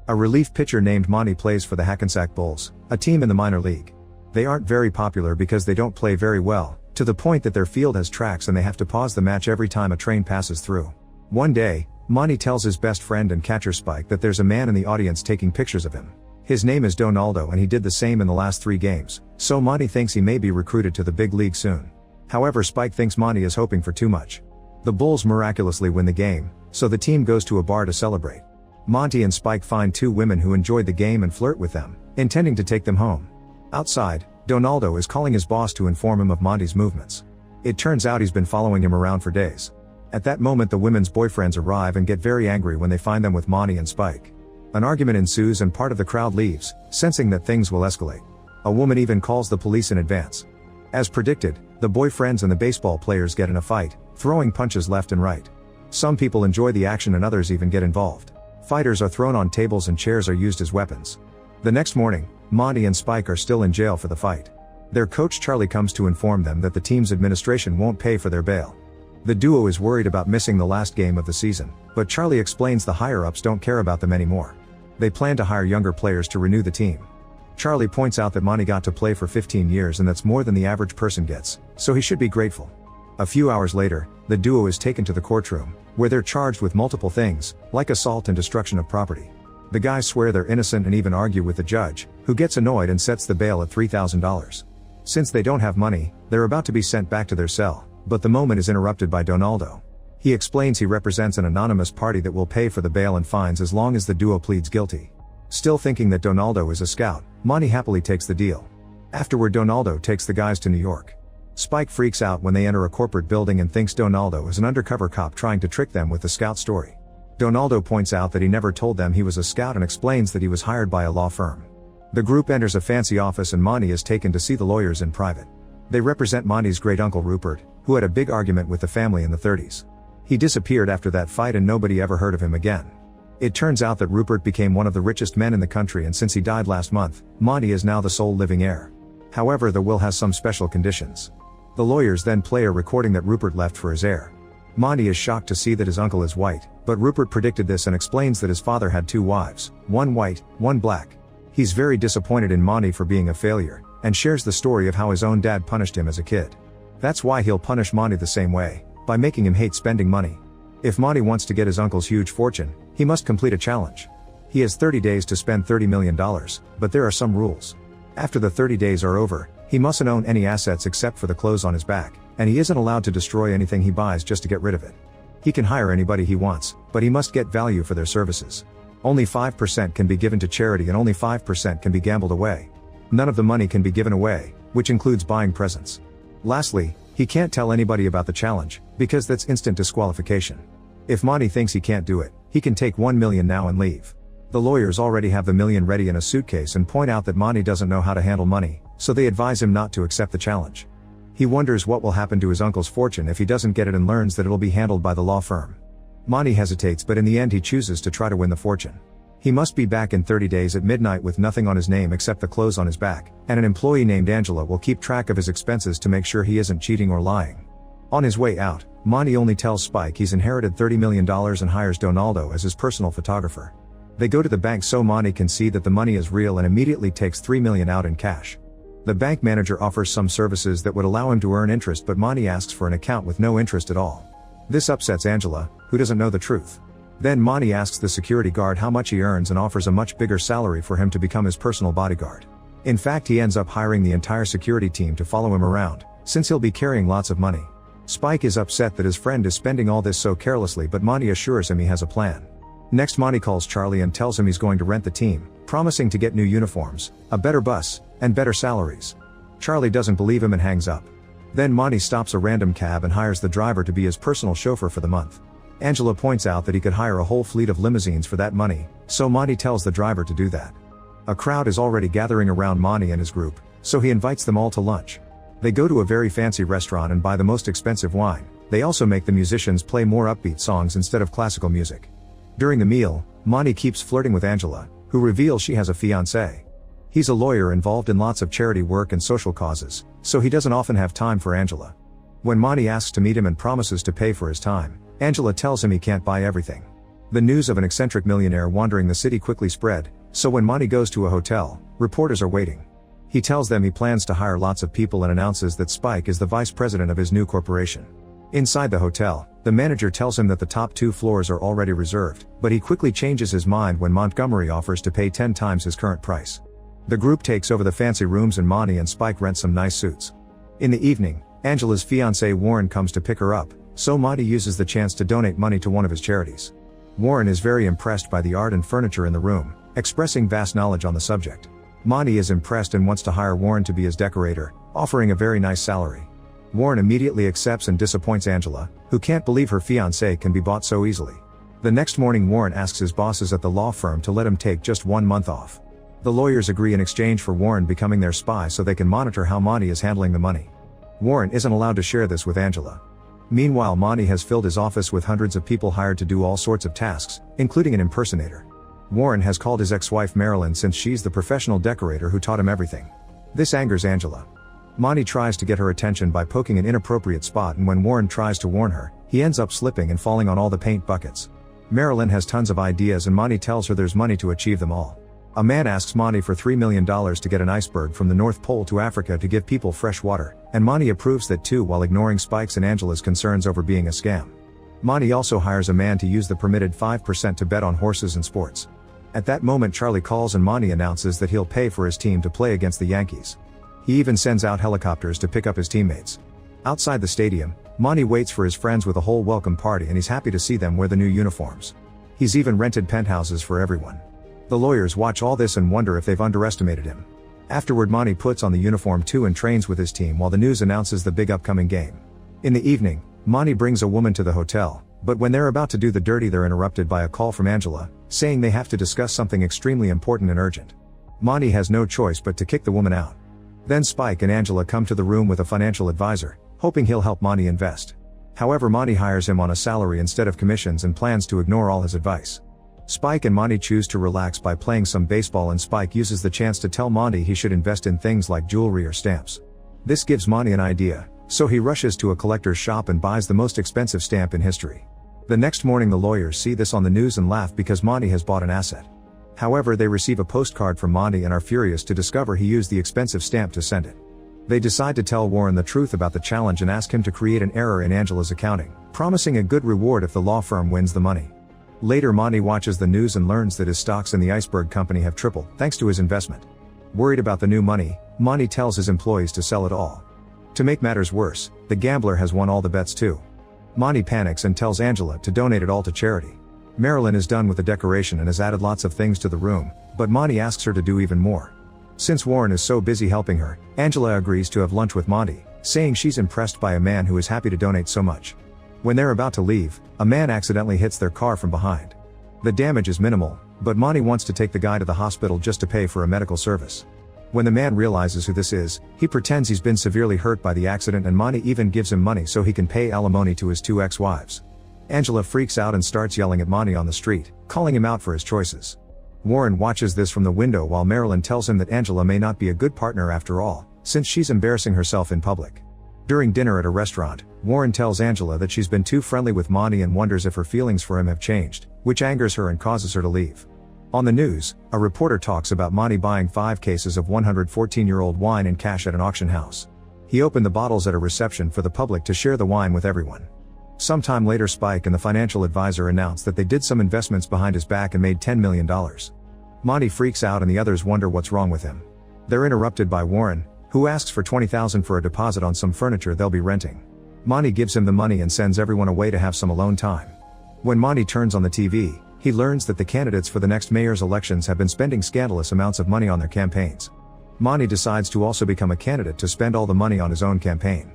A relief pitcher named Monty plays for the Hackensack Bulls, a team in the minor league. They aren't very popular because they don't play very well, to the point that their field has tracks and they have to pause the match every time a train passes through. One day, Monty tells his best friend and catcher Spike that there's a man in the audience taking pictures of him. His name is Donaldo and he did the same in the last 3 games, so Monty thinks he may be recruited to the big league soon. However, Spike thinks Monty is hoping for too much. The Bulls miraculously win the game, so the team goes to a bar to celebrate. Monty and Spike find 2 women who enjoyed the game and flirt with them, intending to take them home. Outside, Donaldo is calling his boss to inform him of Monty's movements. It turns out he's been following him around for days. At that moment the women's boyfriends arrive and get very angry when they find them with Monty and Spike. An argument ensues and part of the crowd leaves, sensing that things will escalate. A woman even calls the police in advance. As predicted, the boyfriends and the baseball players get in a fight, throwing punches left and right. Some people enjoy the action and others even get involved. Fighters are thrown on tables and chairs are used as weapons. The next morning, Monty and Spike are still in jail for the fight. Their coach Charlie comes to inform them that the team's administration won't pay for their bail. The duo is worried about missing the last game of the season, but Charlie explains the higher-ups don't care about them anymore. They plan to hire younger players to renew the team. Charlie points out that Monty got to play for 15 years and that's more than the average person gets, so he should be grateful. A few hours later, the duo is taken to the courtroom, where they're charged with multiple things, like assault and destruction of property. The guys swear they're innocent and even argue with the judge, who gets annoyed and sets the bail at $3,000. Since they don't have money, they're about to be sent back to their cell, but the moment is interrupted by Donaldo. He explains he represents an anonymous party that will pay for the bail and fines as long as the duo pleads guilty. Still thinking that Donaldo is a scout, Monty happily takes the deal. Afterward, Donaldo takes the guys to New York. Spike freaks out when they enter a corporate building and thinks Donaldo is an undercover cop trying to trick them with the scout story. Donaldo points out that he never told them he was a scout and explains that he was hired by a law firm. The group enters a fancy office and Monty is taken to see the lawyers in private. They represent Monty's great-uncle Rupert, who had a big argument with the family in the 30s. He disappeared after that fight and nobody ever heard of him again. It turns out that Rupert became one of the richest men in the country and since he died last month, Monty is now the sole living heir. However, the will has some special conditions. The lawyers then play a recording that Rupert left for his heir. Monty is shocked to see that his uncle is white, but Rupert predicted this and explains that his father had 2 wives, one white, one black. He's very disappointed in Monty for being a failure, and shares the story of how his own dad punished him as a kid. That's why he'll punish Monty the same way, by making him hate spending money. If Monty wants to get his uncle's huge fortune, he must complete a challenge. He has 30 days to spend $30 million, but there are some rules. After the 30 days are over, he mustn't own any assets except for the clothes on his back, and he isn't allowed to destroy anything he buys just to get rid of it. He can hire anybody he wants, but he must get value for their services. Only 5% can be given to charity and only 5% can be gambled away. None of the money can be given away, which includes buying presents. Lastly, he can't tell anybody about the challenge, because that's instant disqualification. If Monty thinks he can't do it, he can take $1 million now and leave. The lawyers already have the million ready in a suitcase and point out that Monty doesn't know how to handle money, so they advise him not to accept the challenge. He wonders what will happen to his uncle's fortune if he doesn't get it and learns that it'll be handled by the law firm. Monty hesitates, but in the end he chooses to try to win the fortune. He must be back in 30 days at midnight with nothing on his name except the clothes on his back, and an employee named Angela will keep track of his expenses to make sure he isn't cheating or lying. On his way out, Monty only tells Spike he's inherited $30 million and hires Donaldo as his personal photographer. They go to the bank so Monty can see that the money is real and immediately takes $3 million out in cash. The bank manager offers some services that would allow him to earn interest, but Monty asks for an account with no interest at all. This upsets Angela, who doesn't know the truth. Then Monty asks the security guard how much he earns and offers a much bigger salary for him to become his personal bodyguard. In fact, he ends up hiring the entire security team to follow him around, since he'll be carrying lots of money. Spike is upset that his friend is spending all this so carelessly, but Monty assures him he has a plan. Next, Monty calls Charlie and tells him he's going to rent the team, promising to get new uniforms, a better bus, and better salaries. Charlie doesn't believe him and hangs up. Then Monty stops a random cab and hires the driver to be his personal chauffeur for the month. Angela points out that he could hire a whole fleet of limousines for that money, so Monty tells the driver to do that. A crowd is already gathering around Monty and his group, so he invites them all to lunch. They go to a very fancy restaurant and buy the most expensive wine. They also make the musicians play more upbeat songs instead of classical music. During the meal, Monty keeps flirting with Angela, who reveals she has a fiancé. He's a lawyer involved in lots of charity work and social causes, so he doesn't often have time for Angela. When Monty asks to meet him and promises to pay for his time, Angela tells him he can't buy everything. The news of an eccentric millionaire wandering the city quickly spread, so when Monty goes to a hotel, reporters are waiting. He tells them he plans to hire lots of people and announces that Spike is the vice president of his new corporation. Inside the hotel, the manager tells him that the top 2 floors are already reserved, but he quickly changes his mind when Montgomery offers to pay 10 times his current price. The group takes over the fancy rooms and Monty and Spike rent some nice suits. In the evening, Angela's fiancé Warren comes to pick her up, so Monty uses the chance to donate money to one of his charities. Warren is very impressed by the art and furniture in the room, expressing vast knowledge on the subject. Monty is impressed and wants to hire Warren to be his decorator, offering a very nice salary. Warren immediately accepts and disappoints Angela, who can't believe her fiancé can be bought so easily. The next morning Warren asks his bosses at the law firm to let him take just 1 month off. The lawyers agree in exchange for Warren becoming their spy so they can monitor how Monty is handling the money. Warren isn't allowed to share this with Angela. Meanwhile, Monty has filled his office with hundreds of people hired to do all sorts of tasks, including an impersonator. Warren has called his ex-wife Marilyn since she's the professional decorator who taught him everything. This angers Angela. Monty tries to get her attention by poking an inappropriate spot, and when Warren tries to warn her, he ends up slipping and falling on all the paint buckets. Marilyn has tons of ideas and Monty tells her there's money to achieve them all. A man asks Monty for $3 million to get an iceberg from the North Pole to Africa to give people fresh water, and Monty approves that too while ignoring Spike's and Angela's concerns over being a scam. Monty also hires a man to use the permitted 5% to bet on horses and sports. At that moment Charlie calls and Monty announces that he'll pay for his team to play against the Yankees. He even sends out helicopters to pick up his teammates. Outside the stadium, Monty waits for his friends with a whole welcome party and he's happy to see them wear the new uniforms. He's even rented penthouses for everyone. The lawyers watch all this and wonder if they've underestimated him. Afterward Monty puts on the uniform too and trains with his team while the news announces the big upcoming game. In the evening, Monty brings a woman to the hotel, but when they're about to do the dirty they're interrupted by a call from Angela, saying they have to discuss something extremely important and urgent. Monty has no choice but to kick the woman out. Then Spike and Angela come to the room with a financial advisor, hoping he'll help Monty invest. However, Monty hires him on a salary instead of commissions and plans to ignore all his advice. Spike and Monty choose to relax by playing some baseball and Spike uses the chance to tell Monty he should invest in things like jewelry or stamps. This gives Monty an idea, so he rushes to a collector's shop and buys the most expensive stamp in history. The next morning the lawyers see this on the news and laugh because Monty has bought an asset. However, they receive a postcard from Monty and are furious to discover he used the expensive stamp to send it. They decide to tell Warren the truth about the challenge and ask him to create an error in Angela's accounting, promising a good reward if the law firm wins the money. Later Monty watches the news and learns that his stocks in the iceberg company have tripled thanks to his investment. Worried about the new money, Monty tells his employees to sell it all. To make matters worse, the gambler has won all the bets too. Monty panics and tells Angela to donate it all to charity. Marilyn is done with the decoration and has added lots of things to the room, but Monty asks her to do even more. Since Warren is so busy helping her, Angela agrees to have lunch with Monty, saying she's impressed by a man who is happy to donate so much. When they're about to leave, a man accidentally hits their car from behind. The damage is minimal, but Monty wants to take the guy to the hospital just to pay for a medical service. When the man realizes who this is, he pretends he's been severely hurt by the accident and Monty even gives him money so he can pay alimony to his 2 ex-wives. Angela freaks out and starts yelling at Monty on the street, calling him out for his choices. Warren watches this from the window while Marilyn tells him that Angela may not be a good partner after all, since she's embarrassing herself in public. During dinner at a restaurant, Warren tells Angela that she's been too friendly with Monty and wonders if her feelings for him have changed, which angers her and causes her to leave. On the news, a reporter talks about Monty buying 5 cases of 114-year-old wine in cash at an auction house. He opened the bottles at a reception for the public to share the wine with everyone. Sometime later Spike and the financial advisor announce that they did some investments behind his back and made $10 million. Monty freaks out and the others wonder what's wrong with him. They're interrupted by Warren, who asks for $20,000 for a deposit on some furniture they'll be renting. Monty gives him the money and sends everyone away to have some alone time. When Monty turns on the TV, he learns that the candidates for the next mayor's elections have been spending scandalous amounts of money on their campaigns. Monty decides to also become a candidate to spend all the money on his own campaign.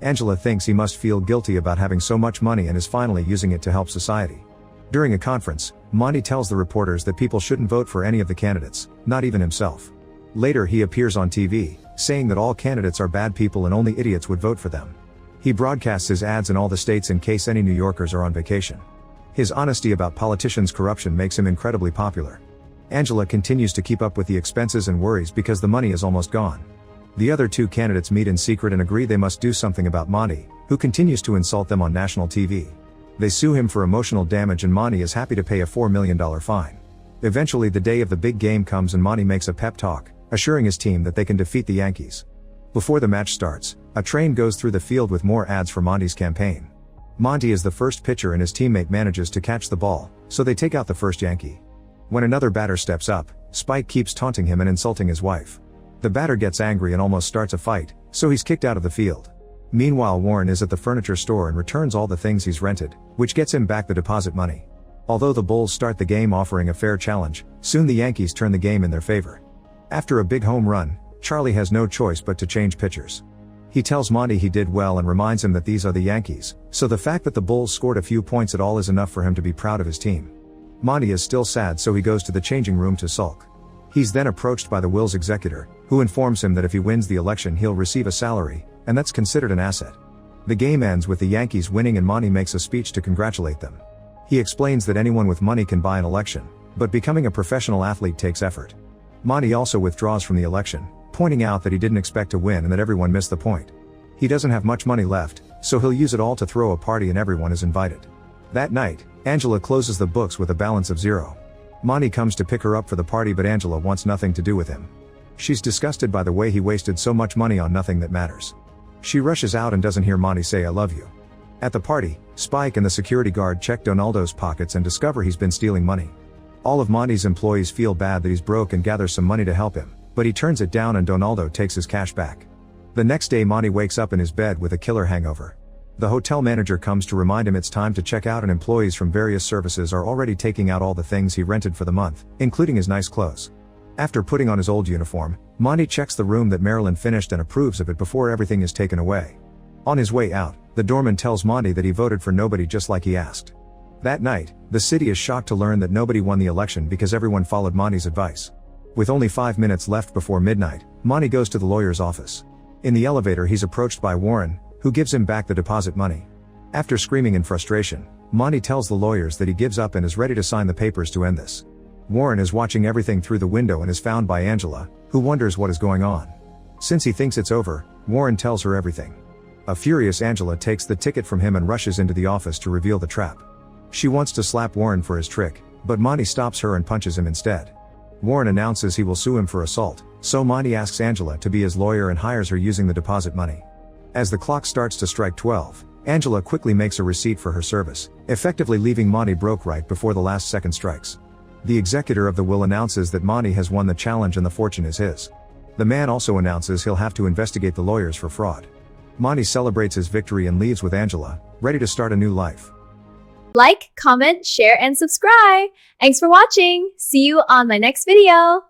Angela thinks he must feel guilty about having so much money and is finally using it to help society. During a conference, Monty tells the reporters that people shouldn't vote for any of the candidates, not even himself. Later he appears on TV, saying that all candidates are bad people and only idiots would vote for them. He broadcasts his ads in all the states in case any New Yorkers are on vacation. His honesty about politicians' corruption makes him incredibly popular. Angela continues to keep up with the expenses and worries because the money is almost gone. The other 2 candidates meet in secret and agree they must do something about Monty, who continues to insult them on national TV. They sue him for emotional damage and Monty is happy to pay a $4 million fine. Eventually the day of the big game comes and Monty makes a pep talk, assuring his team that they can defeat the Yankees. Before the match starts, a train goes through the field with more ads for Monty's campaign. Monty is the first pitcher and his teammate manages to catch the ball, so they take out the first Yankee. When another batter steps up, Spike keeps taunting him and insulting his wife. The batter gets angry and almost starts a fight, so he's kicked out of the field. Meanwhile, Warren is at the furniture store and returns all the things he's rented, which gets him back the deposit money. Although the Bulls start the game offering a fair challenge, soon the Yankees turn the game in their favor. After a big home run, Charlie has no choice but to change pitchers. He tells Monty he did well and reminds him that these are the Yankees, so the fact that the Bulls scored a few points at all is enough for him to be proud of his team. Monty is still sad, so he goes to the changing room to sulk. He's then approached by the Will's executor, who informs him that if he wins the election he'll receive a salary, and that's considered an asset. The game ends with the Yankees winning and Monty makes a speech to congratulate them. He explains that anyone with money can buy an election, but becoming a professional athlete takes effort. Monty also withdraws from the election, pointing out that he didn't expect to win and that everyone missed the point. He doesn't have much money left, so he'll use it all to throw a party and everyone is invited. That night, Angela closes the books with a balance of 0. Monty comes to pick her up for the party but Angela wants nothing to do with him. She's disgusted by the way he wasted so much money on nothing that matters. She rushes out and doesn't hear Monty say "I love you." At the party, Spike and the security guard check Donaldo's pockets and discover he's been stealing money. All of Monty's employees feel bad that he's broke and gather some money to help him, but he turns it down and Donaldo takes his cash back. The next day Monty wakes up in his bed with a killer hangover. The hotel manager comes to remind him it's time to check out and employees from various services are already taking out all the things he rented for the month, including his nice clothes. After putting on his old uniform, Monty checks the room that Marilyn finished and approves of it before everything is taken away. On his way out, the doorman tells Monty that he voted for nobody just like he asked. That night, the city is shocked to learn that nobody won the election because everyone followed Monty's advice. With only 5 minutes left before midnight, Monty goes to the lawyer's office. In the elevator he's approached by Warren, who gives him back the deposit money. After screaming in frustration, Monty tells the lawyers that he gives up and is ready to sign the papers to end this. Warren is watching everything through the window and is found by Angela, who wonders what is going on. Since he thinks it's over, Warren tells her everything. A furious Angela takes the ticket from him and rushes into the office to reveal the trap. She wants to slap Warren for his trick, but Monty stops her and punches him instead. Warren announces he will sue him for assault, so Monty asks Angela to be his lawyer and hires her using the deposit money. As the clock starts to strike 12, Angela quickly makes a receipt for her service, effectively leaving Monty broke right before the last second strikes. The executor of the will announces that Monty has won the challenge and the fortune is his. The man also announces he'll have to investigate the lawyers for fraud. Monty celebrates his victory and leaves with Angela, ready to start a new life. Like, comment, share, and subscribe. Thanks for watching. See you on my next video.